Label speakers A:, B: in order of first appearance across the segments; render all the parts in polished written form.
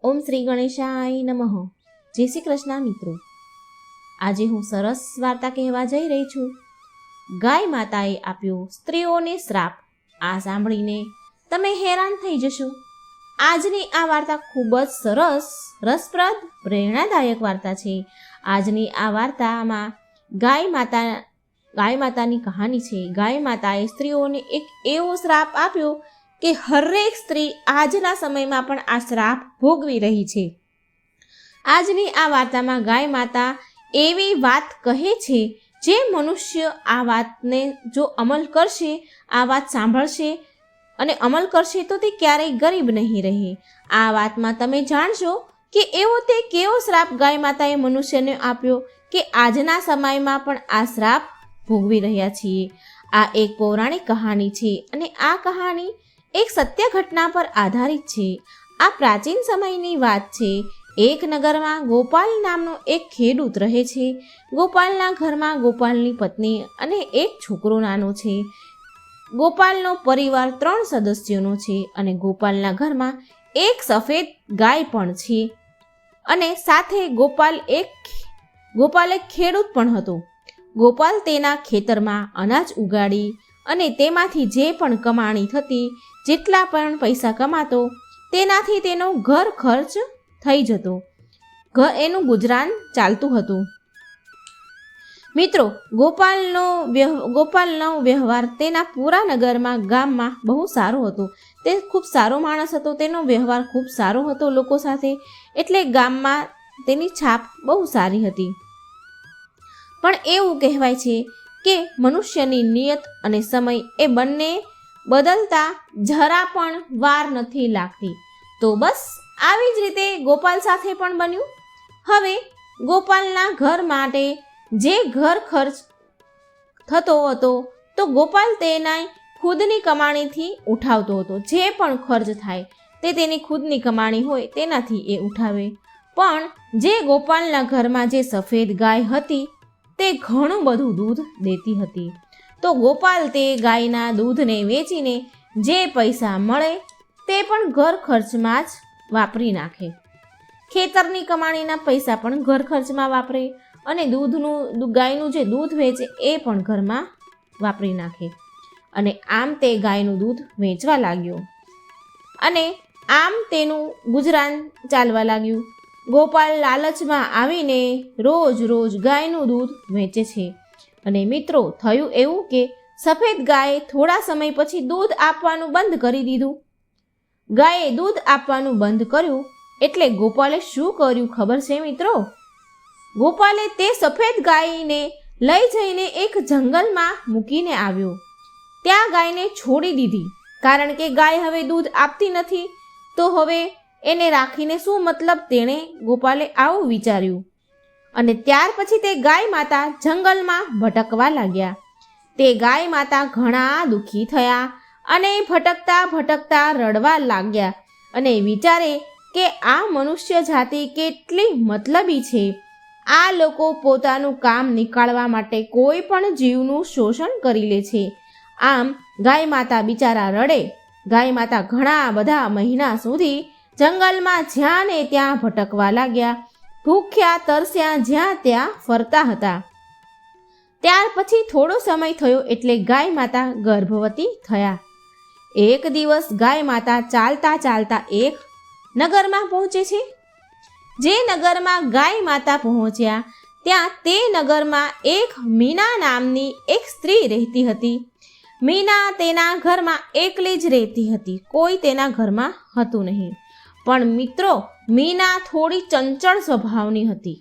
A: ઓમ શ્રી ગણેશાય નમઃ. જય શ્રી કૃષ્ણ મિત્રો. આજે હું સરસ વાર્તા કહેવા જઈ રહી છું. ગાય માતાએ આપ્યો સ્ત્રીઓને શ્રાપ. આ સાંભળીને તમે હેરાન થઈ જશો. આજની આ વાર્તા ખૂબ જ સરસ, રસપ્રદ, પ્રેરણાદાયક વાર્તા છે. આજની આ વાર્તામાં ગાય માતાની કહાની છે. ગાય માતાએ સ્ત્રીઓને એક એવો શ્રાપ આપ્યો કે હરેક સ્ત્રી આજના સમયમાં પણ આ શ્રાપ ભોગવી રહી છે. આજની આ વાર્તામાં ગાય માતા એવી વાત કહે છે જે મનુષ્ય આ વાતને જો અમલ કરશે, આ વાત સાંભળશે અને અમલ કરશે તો તે ક્યારેય ગરીબ નહીં રહે. આ વાતમાં તમે જાણશો કે એવો તે કેવો શ્રાપ ગાય માતાએ મનુષ્યને આપ્યો કે આજના સમયમાં પણ આ શ્રાપ ભોગવી રહ્યા છીએ. આ એક પૌરાણિક કહાની છે અને આ કહાની એક સત્ય ઘટના પર આધારિત છે. આ પ્રાચીન સમયની વાત છે. એક નગરમાં ગોપાલ નામનો એક ખેડૂત રહે છે. ગોપાલના ઘરમાં ગોપાલની પત્ની અને એક છોકરો નાનો છે. ગોપાલનો પરિવાર 3 સદસ્યોનો છે અને ગોપાલના ઘરમાં એક સફેદ ગાય પણ છે અને સાથે ગોપાલ એક ખેડૂત પણ હતો. ગોપાલ તેના ખેતરમાં અનાજ ઉગાડી અને તેમાંથી જે પણ કમાણી થતી, જેટલા પણ પૈસા કમાતો, તેનાથી તેનો ઘર ખર્ચ થઈ જતો. એનું ગુજરાન ચાલતું હતું. મિત્રો, ગોપાલનો વ્યવહાર તેના પૂરા નગરમાં, ગામમાં બહુ સારો હતો. તે ખૂબ સારો માણસ હતો. તેનો વ્યવહાર ખૂબ સારો હતો લોકો સાથે, એટલે ગામમાં તેની છાપ બહુ સારી હતી. પણ એવું કહેવાય છે કે મનુષ્યની નિયત અને સમય એ બંને બદલતા જરા પણ વાર નથી લાગતી. તો બસ આવી જ રીતે ગોપાલ સાથે પણ બન્યું. હવે ગોપાલના ઘર માટે જે ઘર ખર્ચ થતો હતો તો ગોપાલ તેના ખુદની કમાણીથી ઉઠાવતો હતો. જે પણ ખર્ચ થાય તે તેની ખુદની કમાણી હોય તેનાથી એ ઉઠાવે. પણ જે ગોપાલના ઘરમાં જે સફેદ ગાય હતી તે ઘણું બધું દૂધ દેતી હતી. તો ગોપાલ તે ગાયના દૂધને વેચીને જે પૈસા મળે તે પણ ઘર ખર્ચમાં જ વાપરી નાખે. ખેતરની કમાણીના પૈસા પણ ઘર ખર્ચમાં વાપરે અને ગાયનું જે દૂધ વેચે એ પણ ઘરમાં વાપરી નાખે. અને આમ તે ગાયનું દૂધ વેચવા લાગ્યો અને આમ તેનું ગુજરાન ચાલવા લાગ્યું. ગોપાલ લાલચમાં આવીને રોજ ગાયનું દૂધ વેચે છે. અને મિત્રો, થયું એવું કે સફેદ ગાયે થોડા સમય પછી દૂધ આપવાનું બંધ કરી દીધું. ગાયે દૂધ આપવાનું બંધ કર્યું એટલે ગોપાલે શું કર્યું ખબર છે મિત્રો? ગોપાલે તે સફેદ ગાયને લઈ જઈને એક જંગલમાં મૂકીને આવ્યો. ત્યાં ગાયને છોડી દીધી, કારણ કે ગાય હવે દૂધ આપતી નથી. તો હવે એને રાખીને શું મતલબ? તેણે ગોપાલે આવું વિચાર્યું. અને ત્યાર પછી તે ગાય માતા જંગલમાં ભટકવા લાગ્યા. તે ગાય માતા ઘણા દુઃખી થયા અને ભટકતા રડવા લાગ્યા અને વિચારે કે આ મનુષ્ય જાતિ કેટલી મતલબી છે. આ લોકો પોતાનું કામ નીકાળવા માટે કોઈ પણ જીવનું શોષણ કરી લે છે. આમ ગાય માતા બિચારા રડે. ગાય માતા ઘણા બધા મહિના સુધી જંગલમાં જ્યાં ને ત્યાં ભટકવા લાગ્યા. ભૂખ્યા તરસ્યા જ્યાં ત્યાં ફરતા હતા. ત્યાર પછી થોડો સમય થયો એટલે ગાય માતા ગર્ભવતી થયા. એક દિવસ ગાય માતા ચાલતા એક નગરમાં પહોંચે છે. જે નગરમાં ગાય માતા પહોંચ્યા ત્યાં તે નગરમાં એક મીના નામની એક સ્ત્રી રહેતી હતી. મીના તેના ઘરમાં એકલી જ રહેતી હતી. કોઈ તેના ઘરમાં હતું નહીં. પણ મિત્રો, મીના થોડી ચંચળ સ્વભાવની હતી.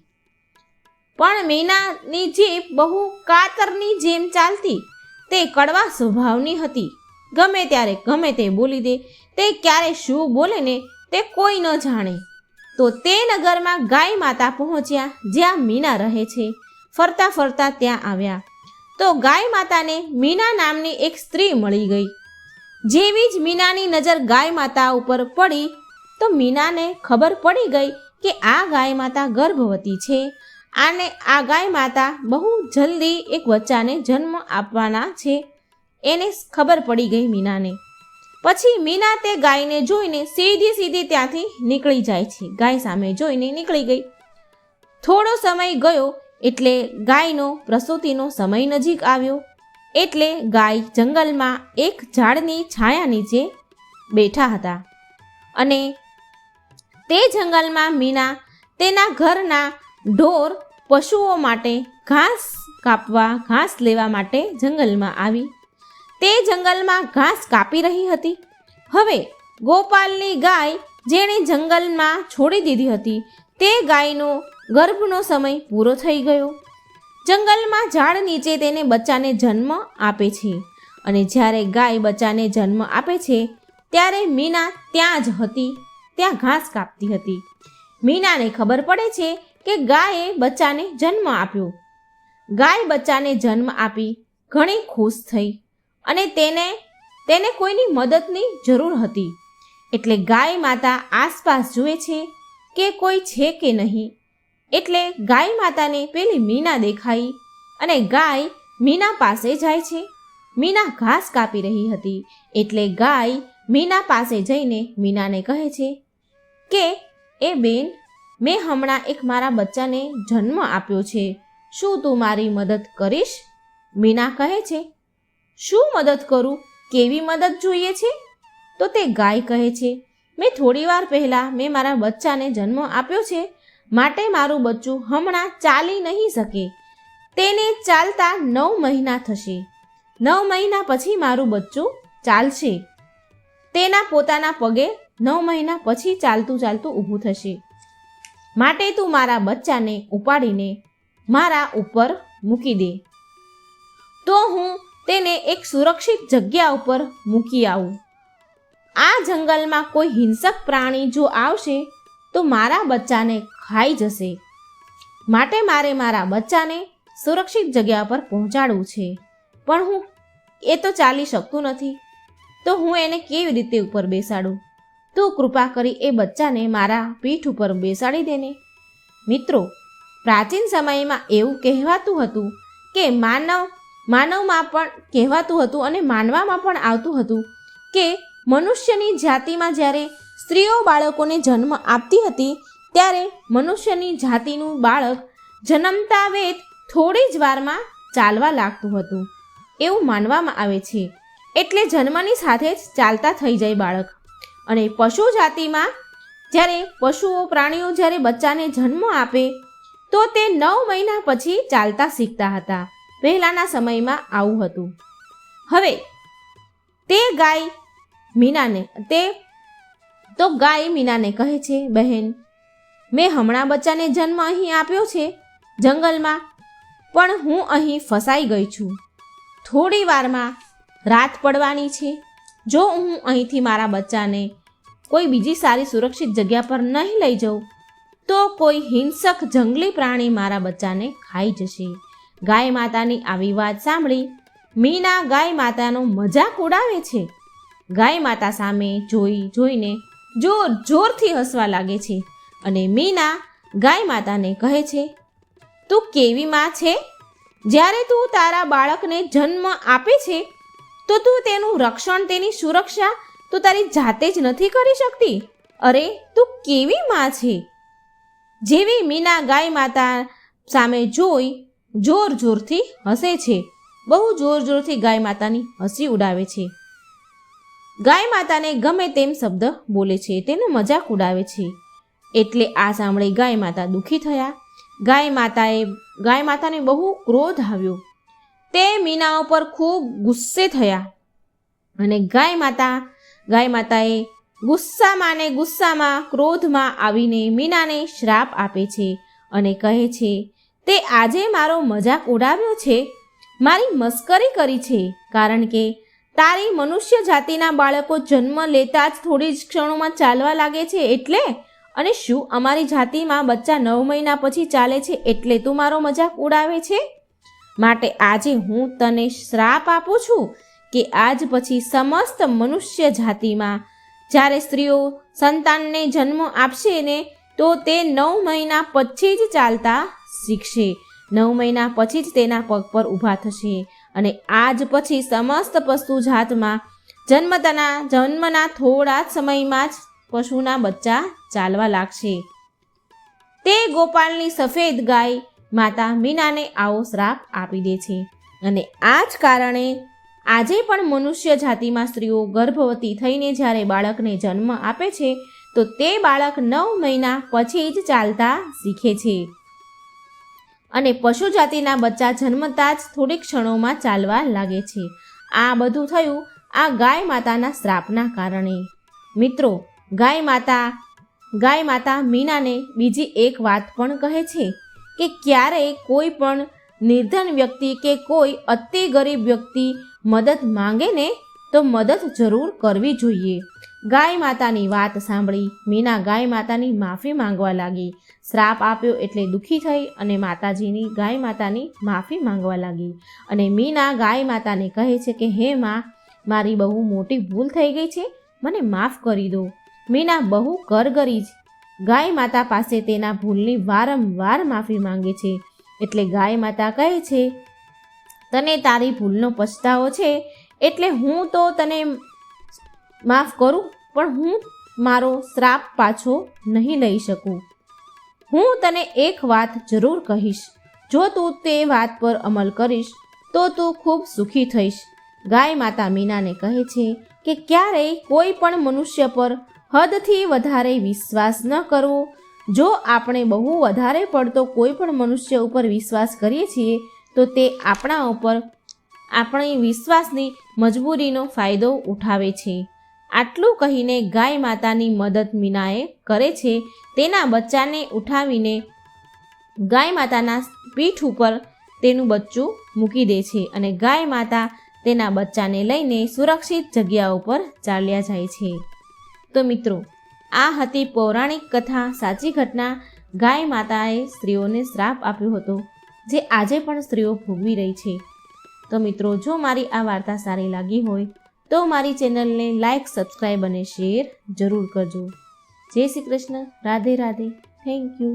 A: પણ મીનાની જીભ બહુ કાતરની જેમ ચાલતી. તે કડવા સ્વભાવની હતી. ગમે ત્યારે ગમે તે બોલી દે. તે ક્યારે શું બોલે ને તે કોઈ ન જાણે. તો તે નગરમાં ગાય માતા પહોંચ્યા જ્યાં મીના રહે છે. ફરતા ત્યાં આવ્યા તો ગાય માતાને મીના નામની એક સ્ત્રી મળી ગઈ. જેવી જ મીનાની નજર ગાય માતા ઉપર પડી તો મીનાને ખબર પડી ગઈ કે આ ગાય માતા ગર્ભવતી છે અને આ ગાય માતા બહુ જલ્દી એક બચ્ચાને જન્મ આપવાના છે. એને ખબર પડી ગઈ મીનાને. પછી મીના તે ગાયને જોઈને સીધી સીધી ત્યાંથી નીકળી જાય છે. ગાય સામે જોઈને નીકળી ગઈ. થોડો સમય ગયો એટલે ગાયનો પ્રસૂતિનો સમય નજીક આવ્યો. એટલે ગાય જંગલમાં એક ઝાડની છાયા નીચે બેઠા હતા અને તે જંગલમાં મીના તેના ઘરના ઢોર પશુઓ માટે ઘાસ કાપવા ઘાસ લેવા માટે જંગલમાં આવી. તે જંગલમાં ઘાસ કાપી રહી હતી. હવે ગોપાલની ગાય જેણે જંગલમાં છોડી દીધી હતી તે ગાયનો ગર્ભનો સમય પૂરો થઈ ગયો. જંગલમાં ઝાડ નીચે તેને બચ્ચાને જન્મ આપે છે અને જ્યારે ગાય બચ્ચાને જન્મ આપે છે ત્યારે મીના ત્યાં જ હતી, ત્યાં ઘાસ કાપતી હતી. મીનાને ખબર પડે છે કે ગાયે બચ્ચાને જન્મ આપ્યો. ગાય બચ્ચાને જન્મ આપી ઘણી ખુશ થઈ અને તેને કોઈની મદદની જરૂર હતી. એટલે ગાય માતા આસપાસ જુએ છે કે કોઈ છે કે નહીં. એટલે ગાય માતાને પેલી મીના દેખાઈ અને ગાય મીના પાસે જાય છે. મીના ઘાસ કાપી રહી હતી એટલે ગાય મીના પાસે જઈને મીનાને કહે છે કે એ બેન, મેં હમણાં એક મારા બચ્ચાને જન્મ આપ્યો છે, શું તું મારી મદદ કરીશ? મીના કહે છે, શું મદદ કરું? કેવી મદદ જોઈએ છે? તો તે ગાય કહે છે, મેં થોડી વાર પહેલાં મેં મારા બચ્ચાને જન્મ આપ્યો છે, માટે મારું બચ્ચું હમણાં ચાલી નહીં શકે. તેને ચાલતા 9 મહિના થશે. 9 મહિના પછી મારું બચ્ચું ચાલશે. તેના પોતાના પગે 9 મહિના પછી ચાલતું ચાલતું ઊભું થશે. માટે તું મારા બચ્ચાને ઉપાડીને મારા ઉપર મૂકી દે, તો હું તેને એક સુરક્ષિત જગ્યા ઉપર મૂકી આવું. આ જંગલમાં કોઈ હિંસક પ્રાણી જો આવશે તો મારા બચ્ચાને ખાઈ જશે. માટે મારે મારા બચ્ચાને સુરક્ષિત જગ્યા પર પહોંચાડવું છે, પણ હું એ તો ચાલી શકતું નથી, તો હું એને કેવી રીતે ઉપર બેસાડું? તું કૃપા કરી એ બચ્ચાને મારા પીઠ ઉપર બેસાડી દેને. મિત્રો, પ્રાચીન સમયમાં એવું કહેવાતું હતું કે માનવમાં પણ કહેવાતું હતું અને માનવામાં પણ આવતું હતું કે મનુષ્યની જાતિમાં જ્યારે સ્ત્રીઓ બાળકોને જન્મ આપતી હતી ત્યારે મનુષ્યની જાતિનું બાળક જન્મતા વેત થોડી જ વારમાં ચાલવા લાગતું હતું એવું માનવામાં આવે છે. એટલે જન્મની સાથે જ ચાલતા થઈ જાય બાળક. અને પશુ જાતિમાં જ્યારે પશુઓ પ્રાણીઓ જ્યારે બચ્ચાને જન્મ આપે તો તે 9 મહિના પછી ચાલતા શીખતા હતા. પહેલાંના સમયમાં આવું હતું. હવે તે ગાય મીનાને કહે છે, બહેન, મેં હમણાં બચ્ચાને જન્મ અહીં આપ્યો છે જંગલમાં, પણ હું અહીં ફસાઈ ગઈ છું. થોડી વારમાં રાત પડવાની છે. જો હું અહીંથી મારા બચ્ચાને કોઈ બીજી સારી સુરક્ષિત જગ્યા પર નહીં લઈ જાઉં તો કોઈ હિંસક જંગલી પ્રાણી મારા બચ્ચાને ખાઈ જશે. ગાય માતાની આવી વાત સાંભળી મીના ગાય માતાનો મજાક ઉડાવે છે. ગાય માતા સામે જોઈને જોરથી હસવા લાગે છે અને મીના ગાય માતાને કહે છે, તું કેવી માં છે? જ્યારે તું તારા બાળકને જન્મ આપે છે તો તું તેનું રક્ષણ, તેની સુરક્ષા તું તારી જાતે જ નથી કરી શકતી? અરે, તું કેવી માં છે? જેવી મીના ગાય માતા સામે જોઈ જોરથી હસે છે. બહુ જોરથી ગાય માતાની હસી ઉડાવે છે. ગાય માતાને ગમે તેમ શબ્દ બોલે છે, તેનો મજાક ઉડાવે છે. એટલે આ સાંભળી ગાય માતા દુઃખી થયા. ગાય માતાને બહુ ક્રોધ આવ્યો. તે મીના ઉપર ખૂબ ગુસ્સે થયા અને ગાય માતાએ ગુસ્સામાં ક્રોધમાં આવીને મીનાને શ્રાપ આપે છે અને કહે છે, તે આજે મારો મજાક ઉડાવ્યો છે, મારી મસ્કરી કરી છે, કારણ કે તારી મનુષ્ય જાતિના બાળકો જન્મ લેતા જ થોડી જ ક્ષણોમાં ચાલવા લાગે છે એટલે? અને શું અમારી જાતિમાં બચ્ચા 9 મહિના પછી ચાલે છે એટલે તું મારો મજાક ઉડાવે છે? માટે આજે હું તને શ્રાપ આપું છું કે આજ પછી સમસ્ત મનુષ્ય જાતિમાં જ્યારે સ્ત્રીઓ સંતાનને જન્મ આપશે ને તો તે 9 મહિના પછી જ ચાલતા શીખશે. 9 મહિના પછી જ તેના પગ પર ઊભા થશે અને આજ પછી સમસ્ત પશુ જાતમાં જન્મના થોડા જ સમયમાં જ પશુના બચ્ચા ચાલવા લાગશે. તે ગોપાલની સફેદ ગાય માતા મીનાને આવો શ્રાપ આપી દે છે. અને આ જ કારણે આજે પણ મનુષ્ય જાતિમાં સ્ત્રીઓ ગર્ભવતી થઈને જ્યારે બાળકને જન્મ આપે છે તો તે બાળક 9 મહિના પછી જ ચાલતા શીખે છે અને પશુ જાતિના બચ્ચા જન્મતા જ થોડીક ક્ષણોમાં ચાલવા લાગે છે. આ બધું થયું આ ગાય માતાના શ્રાપના કારણે. મિત્રો, ગાય માતા મીનાને બીજી એક વાત પણ કહે છે કે ક્યારેય કોઈ પણ નિર્ધન વ્યક્તિ કે કોઈ અતિ ગરીબ વ્યક્તિ મદદ માંગે ને તો મદદ જરૂર કરવી જોઈએ. ગાય માતાની વાત સાંભળી મીના ગાય માતાની માફી માંગવા લાગી. શ્રાપ આપ્યો એટલે દુઃખી થઈ અને ગાય માતાની માફી માંગવા લાગી. અને મીના ગાય માતાને કહે છે કે હે માં, મારી બહુ મોટી ભૂલ થઈ ગઈ છે, મને માફ કરી દો. મીના બહુ કરગરી ગાય માતા પાસે તેના ભૂલની વારંવાર માફી માંગે છે. એટલે ગાય માતા કહે છે, તને તારી ભૂલનો પછતાવો છે એટલે હું તો તને માફ કરું, પણ હું મારો શ્રાપ પાછો નહીં લઈ શકું. હું તને એક વાત જરૂર કહીશ, જો તું તે વાત પર અમલ કરીશ તો તું ખૂબ સુખી થઈશ. ગાય માતા મીનાને કહે છે કે ક્યારેય કોઈ પણ મનુષ્ય પર હદથી વધારે વિશ્વાસ ન કરવો. જો આપણે બહુ વધારે પડતો કોઈ પણ મનુષ્ય ઉપર વિશ્વાસ કરીએ છીએ તો તે આપણા ઉપર આપણી વિશ્વાસની મજબૂરીનો ફાયદો ઉઠાવે છે. આટલું કહીને ગાય માતાની મદદ મીનાએ કરે છે. તેના બચ્ચાને ઉઠાવીને ગાય માતાના પીઠ ઉપર તેનું બચ્ચું મૂકી દે છે અને ગાય માતા તેના બચ્ચાને લઈને સુરક્ષિત જગ્યા ઉપર ચાલ્યા જાય છે. તો મિત્રો, આ હતી પૌરાણિક કથા, સાચી ઘટના. ગાય માતાએ સ્ત્રીઓને શ્રાપ આપ્યો હતો જે આજે પણ સ્ત્રીઓ ભોગવી રહી છે. તો મિત્રો, જો મારી આ વાર્તા સારી લાગી હોય તો મારી ચેનલને લાઈક, સબસ્ક્રાઈબ અને શેર જરૂર કરજો. જય શ્રી કૃષ્ણ. રાધે રાધે. Thank you.